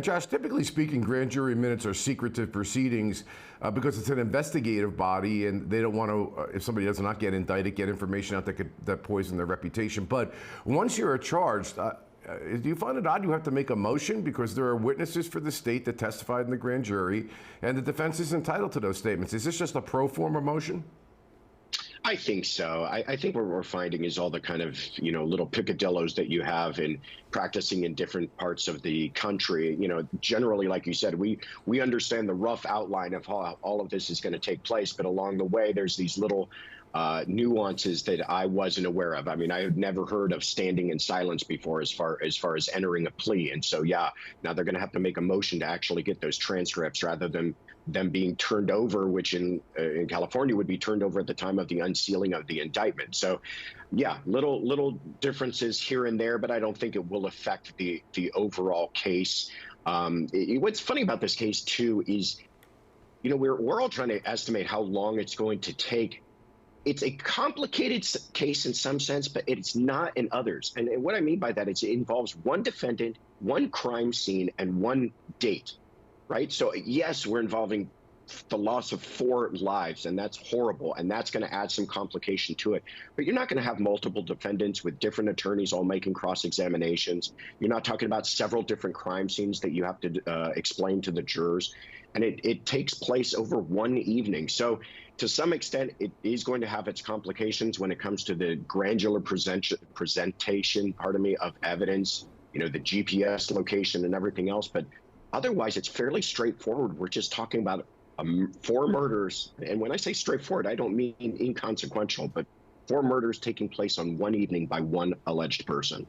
Josh, typically speaking, grand jury minutes are secretive proceedings because it's an investigative body, and they don't want to, if somebody does not get indicted, get information out that poison their reputation. But once you're charged, do you find it odd you have to make a motion because there are witnesses for the state that testified in the grand jury, and the defense is entitled to those statements? Is this just a pro forma motion? I think so. I think what we're finding is all the kind of, little picadillos that you have in practicing in different parts of the country. Generally, like you said, we understand the rough outline of how all of this is going to take place. But along the way, there's these little nuances that I wasn't aware of. I mean, I had never heard of standing in silence before as far as entering a plea. And so, yeah, now they're going to have to make a motion to actually get those transcripts rather than them being turned over, which in California would be turned over at the time of the unsealing of the indictment. So, yeah, little differences here and there, but I don't think it will affect the overall case. What's funny about this case, too, is, we're all trying to estimate how long it's going to take. It's a complicated case in some sense, but it's not in others. And what I mean by that is it involves one defendant, one crime scene, and one date, right? So, yes, we're involving the loss of 4 lives, and that's horrible, and that's going to add some complication to it. But you're not going to have multiple defendants with different attorneys all making cross-examinations. You're not talking about several different crime scenes that you have to explain to the jurors. And it takes place over one evening. So to some extent, it is going to have its complications when it comes to the granular presentation, of evidence, the GPS location and everything else. But otherwise, it's fairly straightforward. We're just talking about 4 murders. And when I say straightforward, I don't mean inconsequential, but 4 murders taking place on one evening by one alleged person.